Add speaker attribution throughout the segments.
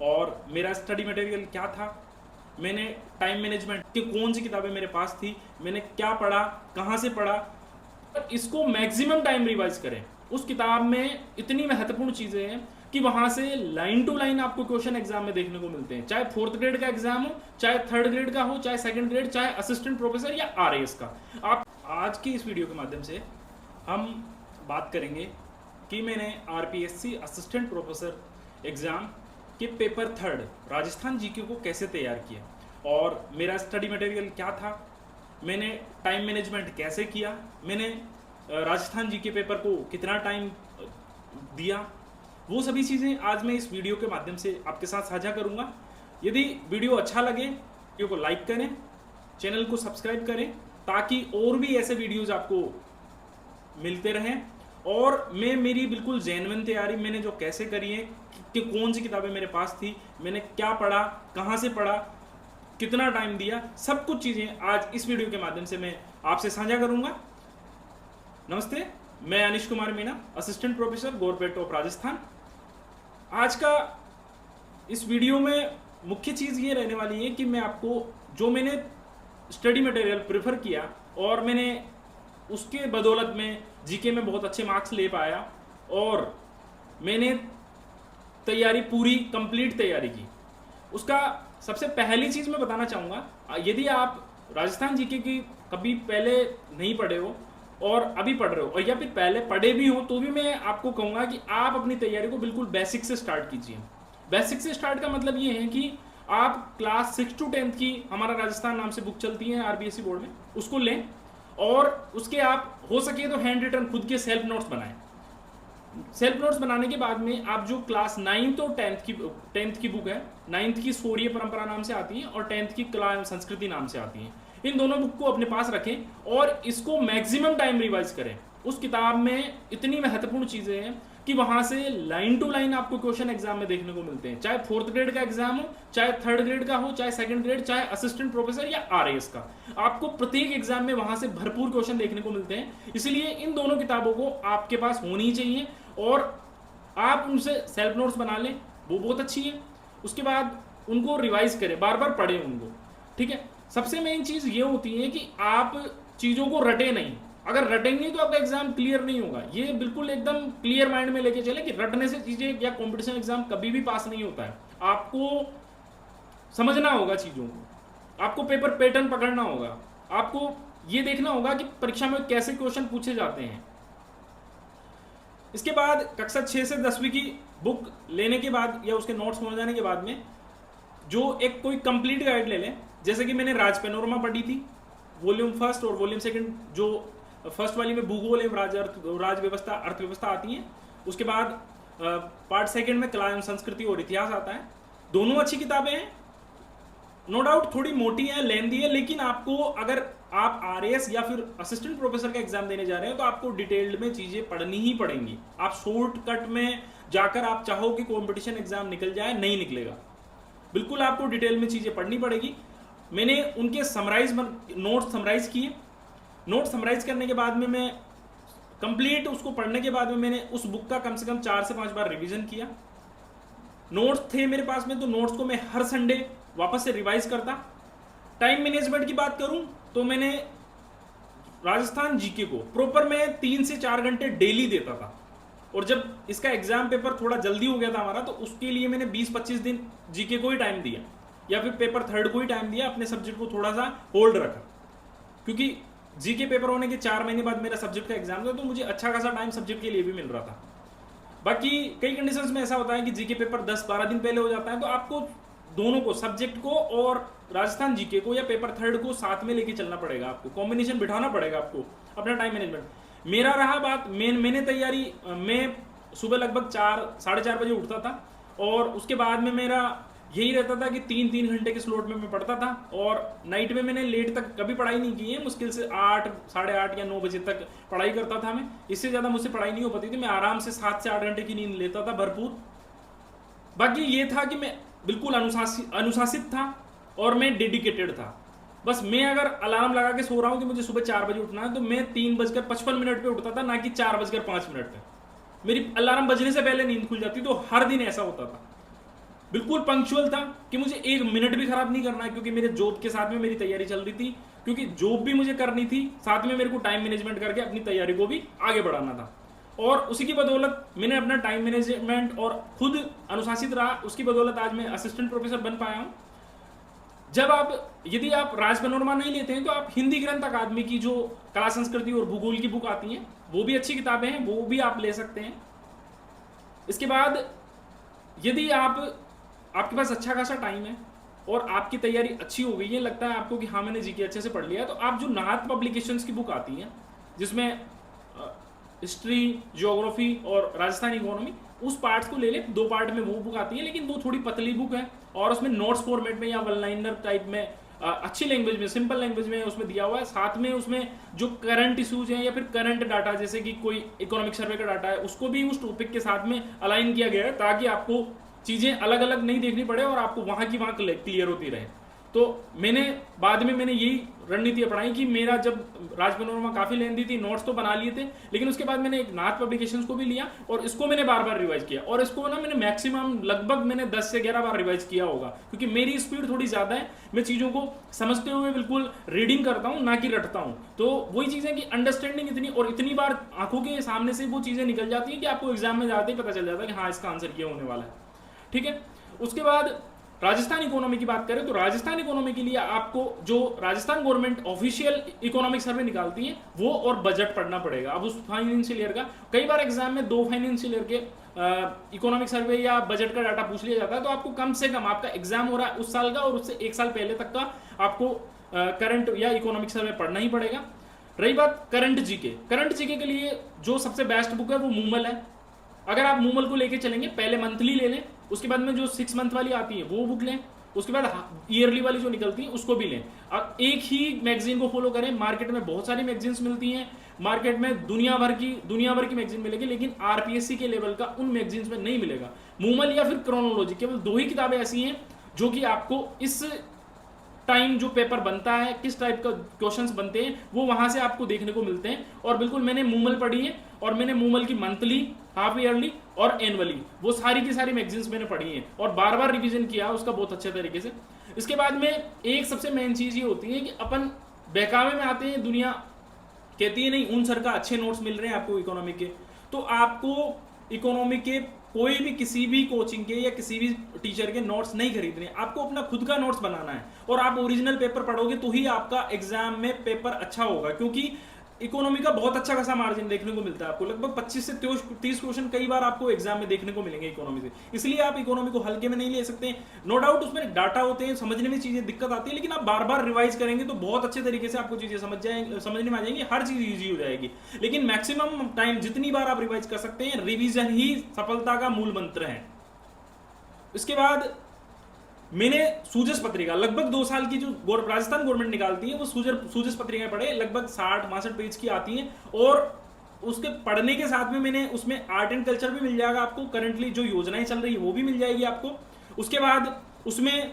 Speaker 1: और मेरा study material क्या था, मैंने टाइम मैनेजमेंट की कौन सी किताबें मेरे पास थी, मैंने क्या पढ़ा, कहाँ से पढ़ा, इसको मैक्सिमम टाइम रिवाइज करें। उस किताब में इतनी महत्वपूर्ण चीज़ें हैं कि वहां से लाइन टू लाइन आपको क्वेश्चन एग्जाम में देखने को मिलते हैं, चाहे 4th ग्रेड का एग्जाम हो, चाहे 3rd ग्रेड का हो, चाहे 2nd ग्रेड, चाहे असिस्टेंट प्रोफेसर या आरएएस का। आप आज की इस वीडियो के माध्यम से हम बात करेंगे कि मैंने आरपीएससी असिस्टेंट प्रोफेसर एग्जाम के पेपर 3rd राजस्थान जीके को कैसे तैयार किया और मेरा स्टडी मटेरियल क्या था, मैंने टाइम मैनेजमेंट कैसे किया, मैंने राजस्थान जीके पेपर को कितना टाइम दिया, वो सभी चीज़ें आज मैं इस वीडियो के माध्यम से आपके साथ साझा करूंगा। यदि वीडियो अच्छा लगे वीडियो को लाइक करें, चैनल को सब्सक्राइब करें ताकि और भी ऐसे वीडियोज आपको मिलते रहें। और मैं मेरी बिल्कुल जेन्युइन तैयारी मैंने जो कैसे करी है कि कौन सी किताबें मेरे पास थी, मैंने क्या पढ़ा, कहाँ से पढ़ा, कितना टाइम दिया, सब कुछ चीज़ें आज इस वीडियो के माध्यम से मैं आपसे साझा करूंगा। नमस्ते, मैं Anish Kumar Meena, assistant professor government of Rajasthan. आज का इस वीडियो में मुख्य चीज़ ये रहने वाली है कि मैं आपको जो मैंने स्टडी मटेरियल प्रेफर किया और मैंने उसके बदौलत में जीके में बहुत अच्छे मार्क्स ले पाया और मैंने तैयारी पूरी कंप्लीट तैयारी की, उसका सबसे पहली चीज़ मैं बताना चाहूँगा। यदि आप राजस्थान जीके की कभी पहले नहीं पढ़े हो और अभी पढ़ रहे हो और या फिर पहले पढ़े भी हो तो भी मैं आपको कहूँगा कि आप अपनी तैयारी को बिल्कुल बेसिक से स्टार्ट कीजिए। बेसिक से स्टार्ट का मतलब ये है कि आप क्लास 6 to 10th की, हमारा राजस्थान नाम से बुक चलती है आरबीएसई बोर्ड में, उसको लें और उसके आप हो सके तो हैंड रिटन खुद के सेल्फ नोट्स बनाएं। सेल्फ नोट्स बनाने के बाद में आप जो क्लास 9th और 10th की बुक है, 9th की शौर्य परंपरा नाम से आती है और 10th की कला एवं संस्कृति नाम से आती है, इन दोनों बुक को अपने पास रखें और इसको मैक्सिमम टाइम रिवाइज करें। उस किताब में इतनी महत्वपूर्ण चीज़ें हैं कि वहां से लाइन टू लाइन आपको क्वेश्चन एग्जाम में देखने को मिलते हैं, चाहे 4th ग्रेड का एग्जाम हो, चाहे 3rd ग्रेड का हो, चाहे 2nd ग्रेड, चाहे असिस्टेंट प्रोफेसर या आरएएस का। आपको प्रत्येक एग्जाम में वहां से भरपूर क्वेश्चन देखने को मिलते हैं, इसलिए इन दोनों किताबों को आपके पास होनी चाहिए और आप उनसे सेल्फ नोट्स बना लें, वो बहुत अच्छी है। उसके बाद उनको रिवाइज करें, बार बार पढ़ें उनको, ठीक है। सबसे मेन चीज़ ये होती है कि आप चीज़ों को रटे नहीं, अगर रटेंगे तो आपका एग्जाम क्लियर नहीं होगा। ये बिल्कुल एकदम क्लियर माइंड में लेके चले कि रटने से चीज़ें या कंपटीशन एग्जाम कभी भी पास नहीं होता है। आपको समझना होगा चीज़ों को, आपको पेपर पैटर्न पकड़ना होगा, आपको ये देखना होगा कि परीक्षा में कैसे क्वेश्चन पूछे जाते हैं। इसके बाद कक्षा 6 से 10वीं की बुक लेने के बाद या उसके नोट्स हो जाने के बाद में जो एक कोई कंप्लीट गाइड ले लें, जैसे कि मैंने राज पैनोरमा पढ़ी थी, वॉल्यूम 1 और वॉल्यूम 2, जो फर्स्ट वाली में भूगोल एवं राज व्यवस्था, अर्थव्यवस्था आती है। उसके बाद पार्ट 2 में कला एवं संस्कृति और इतिहास आता है। दोनों अच्छी किताबें हैं, नो डाउट थोड़ी मोटी है, लेंदी है, लेकिन आपको अगर आप आरएएस या फिर असिस्टेंट प्रोफेसर का एग्जाम देने जा रहे हैं तो आपको डिटेल्ड में चीजें पढ़नी ही पड़ेंगी। आप शॉर्टकट में जाकर आप चाहो कि कॉम्पिटिशन एग्जाम निकल जाए, नहीं निकलेगा, बिल्कुल आपको डिटेल में चीजें पढ़नी पड़ेगी। मैंने उनके नोट्स समराइज किए। नोट समराइज करने के बाद में मैं कंप्लीट उसको पढ़ने के बाद में मैंने उस बुक का कम से कम 4 से 5 बार रिवीजन किया। नोट्स थे मेरे पास में तो नोट्स को मैं हर संडे वापस से रिवाइज करता। टाइम मैनेजमेंट की बात करूं तो मैंने राजस्थान जीके को प्रॉपर मैं 3 से 4 घंटे डेली देता था और जब इसका एग्जाम पेपर थोड़ा जल्दी हो गया था हमारा तो उसके लिए मैंने 20-25 दिन जीके को ही टाइम दिया या फिर पेपर 3rd को ही टाइम दिया, अपने सब्जेक्ट को थोड़ा सा होल्ड रखा, क्योंकि जीके पेपर होने के 4 महीने बाद मेरा सब्जेक्ट का एग्जाम था तो मुझे अच्छा खासा टाइम सब्जेक्ट के लिए भी मिल रहा था। बाकी कई कंडीशंस में ऐसा होता है कि जीके पेपर 10-12 दिन पहले हो जाता है तो आपको दोनों को, सब्जेक्ट को और राजस्थान जीके को या पेपर 3rd को साथ में लेके चलना पड़ेगा, आपको कॉम्बिनेशन बिठाना पड़ेगा आपको अपना टाइम मैनेजमेंट। मेरा रहा बात मैंने तैयारी, मैं सुबह लगभग 4-4:30 बजे उठता था और उसके बाद में मेरा यही रहता था कि 3-3 घंटे के स्लॉट में मैं पढ़ता था और नाइट में मैंने लेट तक कभी पढ़ाई नहीं की है, मुश्किल से 8-8:30 या 9 बजे तक पढ़ाई करता था मैं, इससे ज़्यादा मुझसे पढ़ाई नहीं हो पाती थी। मैं आराम से 7 से 8 घंटे की नींद लेता था भरपूर। बाकी ये था कि मैं बिल्कुल अनुशासित था और मैं डेडिकेटेड था। बस मैं अगर अलार्म लगा के सो रहा हूँ कि मुझे सुबह 4 बजे उठना है तो मैं 3:55 पे उठता था, ना कि 4:05 पे। मेरी अलार्म बजने से पहले नींद खुल जाती, तो हर दिन ऐसा होता था। बिल्कुल पंक्चुअल था कि मुझे एक मिनट भी खराब नहीं करना है, क्योंकि मेरे जॉब के साथ में मेरी तैयारी चल रही थी, क्योंकि जॉब भी मुझे करनी थी, साथ में मेरे को टाइम मैनेजमेंट करके अपनी तैयारी को भी आगे बढ़ाना था। और उसी की बदौलत मैंने अपना टाइम मैनेजमेंट और खुद अनुशासित रहा, उसकी बदौलत आज मैं असिस्टेंट प्रोफेसर बन पाया हूं। जब आप, यदि आप राज पैनोरमा नहीं लेते हैं तो आप हिंदी ग्रंथ अकादमी की जो कला संस्कृति और भूगोल की बुक आती हैं, वो भी अच्छी किताबें हैं, वो भी आप ले सकते हैं। इसके बाद यदि आपके पास अच्छा खासा टाइम है और आपकी तैयारी अच्छी हो गई है, लगता है आपको कि हाँ मैंने जीके अच्छे से पढ़ लिया है, तो आप जो नाथ पब्लिकेशंस की बुक आती है जिसमें हिस्ट्री, ज्योग्राफी और राजस्थानी इकोनॉमी, उस पार्ट्स को ले ले। 2 पार्ट में वो बुक आती है, लेकिन वो थोड़ी पतली बुक है और उसमें नोट्स फॉर्मेट में या वन लाइनर टाइप में अच्छी लैंग्वेज में, सिंपल लैंग्वेज में उसमें दिया हुआ है। साथ में उसमें जो करंट इश्यूज हैं या फिर करंट डाटा, जैसे कि कोई इकोनॉमिक सर्वे का डाटा है, उसको भी उस टॉपिक के साथ में अलाइन किया गया है, ताकि आपको चीजें अलग अलग नहीं देखनी पड़े और आपको वहां की वहां क्लियर होती रहे। तो मैंने बाद में यही रणनीति अपनाई कि मेरा जब राज पैनोरमा काफी लेंदी थी, नोट्स तो बना लिए थे, लेकिन उसके बाद मैंने एक नाथ पब्लिकेशंस को भी लिया और इसको मैंने बार बार रिवाइज किया, और इसको मैंने मैक्सिमम लगभग मैंने 10 से 11 बार रिवाइज किया होगा, क्योंकि मेरी स्पीड थोड़ी ज्यादा है। मैं चीजों को समझते हुए बिल्कुल रीडिंग करता हूँ, ना कि रटता हूँ। तो वही चीजें कि अंडरस्टैंडिंग इतनी और इतनी बार आंखों के सामने से वो चीजें निकल जाती है कि आपको एग्जाम में जाते ही पता चल जाता है कि हाँ इसका आंसर ये होने वाला है। ठीक है। उसके बाद राजस्थान इकोनॉमी की बात करें तो राजस्थान इकोनॉमी के लिए आपको जो Rajasthan government official economic survey निकालती है वो और बजट पढ़ना पड़ेगा। अब उस फाइनेंशियल ईयर का कई बार एग्जाम में 2 फाइनेंशियल ईयर के इकोनॉमिक सर्वे या बजट का डाटा पूछ लिया जाता है, तो आपको कम से कम, आपका एग्जाम हो रहा है उस साल का और उससे 1 साल पहले तक का, आपको करंट या इकोनॉमिक सर्वे पढ़ना ही पड़ेगा। रही बात करंट जीके के लिए जो सबसे बेस्ट बुक है वो मूमल है। अगर आप मूमल को लेके चलेंगे, पहले मंथली ले लें, उसके बाद में जो 6 मंथ वाली आती है वो बुक लें, उसके बाद ईयरली वाली जो निकलती है उसको भी लें। अब एक ही मैगजीन को फॉलो करें। मार्केट में बहुत सारी मैगजीन्स मिलती हैं, मार्केट में दुनिया भर की मैगजीन मिलेगी, लेकिन आरपीएससी के लेवल का उन मैगजीन्स में नहीं मिलेगा। मूमल या फिर क्रोनोलॉजी, केवल 2 ही किताबें ऐसी हैं जो कि आपको इस टाइम जो पेपर बनता है, किस टाइप का क्वेश्चंस बनते हैं, वो वहां से आपको देखने को मिलते हैं। और बिल्कुल मैंने मूमल पढ़ी है, और मैंने मूमल की मंथली, हाफ ईयरली और एनुअली, वो सारी की सारी मैगजीन्स मैंने पढ़ी हैं और बार बार रिवीजन किया उसका बहुत अच्छे तरीके से। इसके बाद में एक सबसे मेन चीज ये होती है कि अपन बहकावे में आते हैं, दुनिया कहती है नहीं उन सर का अच्छे नोट्स मिल रहे हैं आपको इकोनॉमी के, तो आपको इकोनॉमी के कोई भी किसी भी कोचिंग के या किसी भी टीचर के नोट्स नहीं खरीदने, आपको अपना खुद का नोट्स बनाना है। और आप ओरिजिनल पेपर पढ़ोगे तो ही आपका एग्जाम में पेपर अच्छा होगा, क्योंकि इकोनॉमी का बहुत अच्छा खासा मार्जिन देखने को मिलता है आपको। लगभग 25 से 30 क्वेश्चन कई बार आपको एग्जाम में देखने को मिलेंगे इकोनॉमी से, इसलिए आप इकोनॉमी को हल्के में नहीं ले सकते। नो डाउट उसमें डाटा होते हैं, समझने में चीजें दिक्कत आती है, लेकिन आप बार बार रिवाइज करेंगे तो बहुत अच्छे तरीके से आपको चीजें समझने में आ जाएंगी, हर चीज ईजी हो जाएगी। लेकिन मैक्सिमम टाइम जितनी बार आप रिवाइज कर सकते हैं, रिविजन ही सफलता का मूल मंत्र है। इसके बाद मैंने सूजस पत्रिका, लगभग 2 साल की जो राजस्थान गवर्नमेंट निकालती है वो सूजस पत्रिकाएं पढ़े, लगभग 60-62 पेज की आती हैं। और उसके पढ़ने के साथ में मैंने उसमें आर्ट एंड कल्चर भी मिल जाएगा आपको, करंटली जो योजनाएं चल रही है वो भी मिल जाएगी आपको। उसके बाद उसमें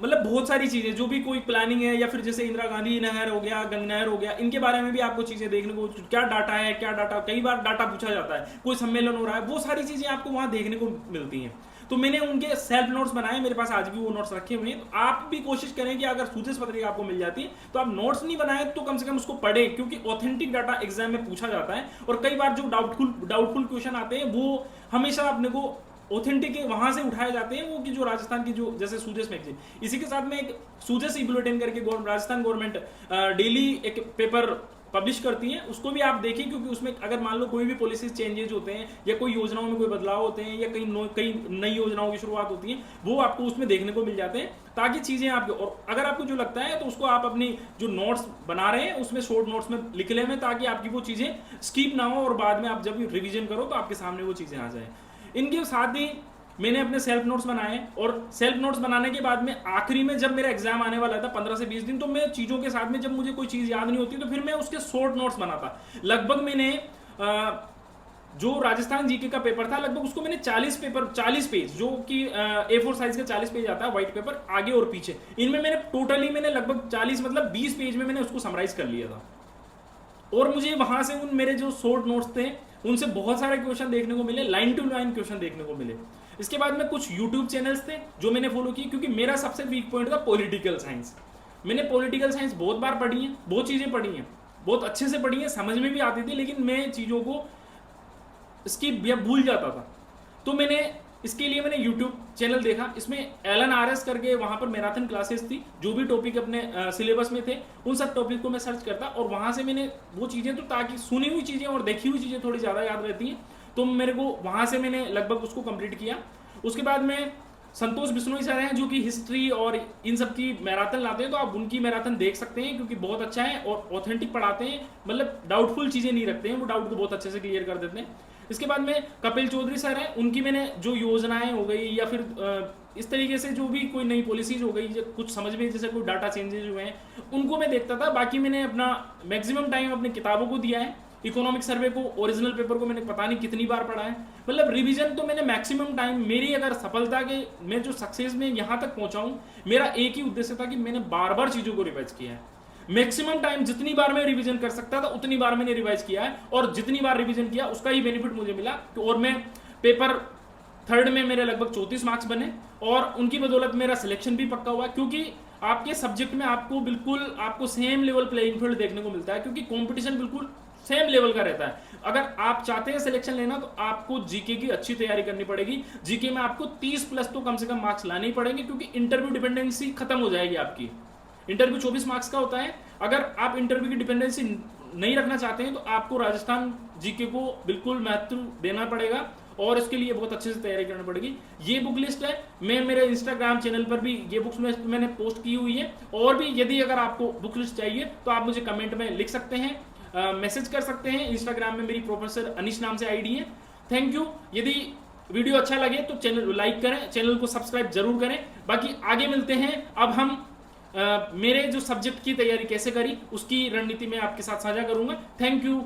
Speaker 1: मतलब बहुत सारी चीजें, जो भी कोई प्लानिंग है या फिर जैसे इंदिरा गांधी नहर हो गया, गंगा नहर हो गया, इनके बारे में भी आपको चीजें देखने को, क्या डाटा है, क्या डाटा, कई बार डाटा पूछा जाता है, कोई सम्मेलन हो रहा है, वो सारी चीजें आपको वहां देखने को मिलती हैं। तो मैंने उनके सेल्फ नोट्स बनाए, मेरे पास आज भी वो नोट्स रखे हुए हैं। तो आप भी कोशिश करें कि अगर सूजस पत्रिका आपको मिल जाती है तो आप नोट्स नहीं बनाए तो कम से कम उसको पढ़े, क्योंकि ऑथेंटिक डाटा एग्जाम में पूछा जाता है। और कई बार जो डाउटफुल क्वेश्चन आते हैं वो हमेशा अपने को ऑथेंटिक वहां से उठाए जाते हैं, वो कि जो राजस्थान की जो जैसे सूजस मैगजीन, इसी के साथ में एक सूजस ई बुलेटिन करके राजस्थान गवर्नमेंट डेली एक पेपर पब्लिश करती है, उसको भी आप देखिए, क्योंकि उसमें अगर मान लो कोई भी पॉलिसी चेंजेस होते हैं या कोई योजनाओं में कोई बदलाव होते हैं या कई नई योजनाओं की शुरुआत होती है, वो आपको उसमें देखने को मिल जाते हैं, ताकि चीजें आपको, और अगर आपको जो लगता है तो उसको आप अपनी जो नोट्स बना रहे हैं उसमें शॉर्ट नोट्स में लिख लें, ताकि आपकी वो चीजें स्किप ना हो और बाद में आप जब रिविजन करो तो आपके सामने वो चीजें आ जाए। इनके साथ ही मैंने अपने सेल्फ नोट्स बनाए, और सेल्फ नोट्स बनाने के बाद में आखिरी में जब मेरा एग्जाम आने वाला था 15 से 20 दिन, तो मैं चीजों के साथ में जब मुझे कोई चीज याद नहीं होती तो फिर मैं उसके शॉर्ट नोट्स बनाता। लगभग मैंने जो राजस्थान जीके का पेपर था, लगभग उसको मैंने 40 पेज, जो कि A4 साइज का 40 पेज आता है व्हाइट पेपर, आगे और पीछे, इनमें मैंने लगभग 40 मतलब 20 पेज में मैंने उसको समराइज कर लिया था। और मुझे वहां से उन मेरे जो शॉर्ट नोट्स थे उनसे बहुत सारे क्वेश्चन देखने को मिले, लाइन टू लाइन क्वेश्चन देखने को मिले। इसके बाद में कुछ यूट्यूब चैनल्स थे जो मैंने फॉलो किए, क्योंकि मेरा सबसे वीक पॉइंट था पॉलिटिकल साइंस। मैंने पॉलिटिकल साइंस बहुत बार पढ़ी है, बहुत चीज़ें पढ़ी हैं, बहुत अच्छे से पढ़ी है, समझ में भी आती थी, लेकिन मैं चीज़ों को स्किप या भूल जाता था। तो मैंने इसके लिए मैंने यूट्यूब चैनल देखा, इसमें एलन आरएस करके वहाँ पर मैराथन क्लासेस थी, जो भी टॉपिक अपने सिलेबस में थे उन सब टॉपिक को मैं सर्च करता, और वहाँ से मैंने वो चीज़ें, तो ताकि सुनी हुई चीज़ें और देखी हुई चीज़ें थोड़ी ज़्यादा याद रहती हैं, तो मेरे को वहाँ से मैंने लगभग उसको कंप्लीट किया। उसके बाद में संतोष बिश्नोई सर हैं जो कि हिस्ट्री और इन सब की मैराथन लाते हैं, तो आप उनकी मैराथन देख सकते हैं, क्योंकि बहुत अच्छा है और ऑथेंटिक पढ़ाते हैं, मतलब डाउटफुल चीज़ें नहीं रखते हैं, वो डाउट को बहुत अच्छे से क्लियर कर देते हैं। इसके बाद में कपिल चौधरी सर हैं, उनकी मैंने जो योजनाएं हो गई या फिर इस तरीके से जो भी कोई नई पॉलिसीज हो गई, कुछ समझ में जैसे कोई डाटा चेंजेस हुए हैं, उनको मैं देखता था। बाकी मैंने अपना मैक्सिमम टाइम अपनी किताबों को दिया है। इकोनॉमिक सर्वे को, ओरिजिनल पेपर को मैंने पता नहीं कितनी बार पढ़ा है, मतलब रिवीजन तो मैंने मैक्सिमम टाइम, मेरी अगर सफलता के मैं जो सक्सेस में यहाँ तक पहुँचा हूँ, मेरा एक ही उद्देश्य था कि मैंने बार बार चीज़ों को रिवाइज किया है। मैक्सिमम टाइम जितनी बार मैं रिवीजन कर सकता था उतनी बार मैंने रिवाइज किया है, और जितनी बार रिवीजन किया उसका ही बेनिफिट मुझे मिला। और मैं पेपर थर्ड में मेरे लगभग 34 मार्क्स बने, और उनकी बदौलत मेरा सिलेक्शन भी पक्का हुआ, क्योंकि आपके सब्जेक्ट में आपको बिल्कुल आपको सेम लेवल प्लेइंग फील्ड देखने को मिलता है, क्योंकि कॉम्पिटिशन बिल्कुल सेम लेवल का रहता है। अगर आप चाहते हैं सिलेक्शन लेना तो आपको जीके की अच्छी तैयारी करनी पड़ेगी। जीके में आपको 30 प्लस तो कम से कम मार्क्स लाने ही पड़ेंगे, क्योंकि इंटरव्यू डिपेंडेंसी खत्म हो जाएगी आपकी। इंटरव्यू 24 मार्क्स का होता है। अगर आप इंटरव्यू की डिपेंडेंसी नहीं रखना चाहते हैं तो आपको राजस्थान जीके को बिल्कुल महत्व देना पड़ेगा, और इसके लिए बहुत अच्छे से तैयारी करनी पड़ेगी। ये बुक लिस्ट है, मैं मेरे इंस्टाग्राम चैनल पर भी ये बुक्स में मैंने पोस्ट की हुई है, और भी यदि अगर आपको बुक लिस्ट चाहिए तो आप मुझे कमेंट में लिख सकते हैं, मैसेज कर सकते हैं। इंस्टाग्राम में मेरी प्रोफेसर अनिश नाम से आईडी है। Thank you. यदि वीडियो अच्छा लगे तो चैनल लाइक करें, चैनल को सब्सक्राइब जरूर करें। बाकी आगे मिलते हैं। अब हम मेरे जो सब्जेक्ट की तैयारी कैसे करी उसकी रणनीति मैं आपके साथ साझा करूंगा। Thank you.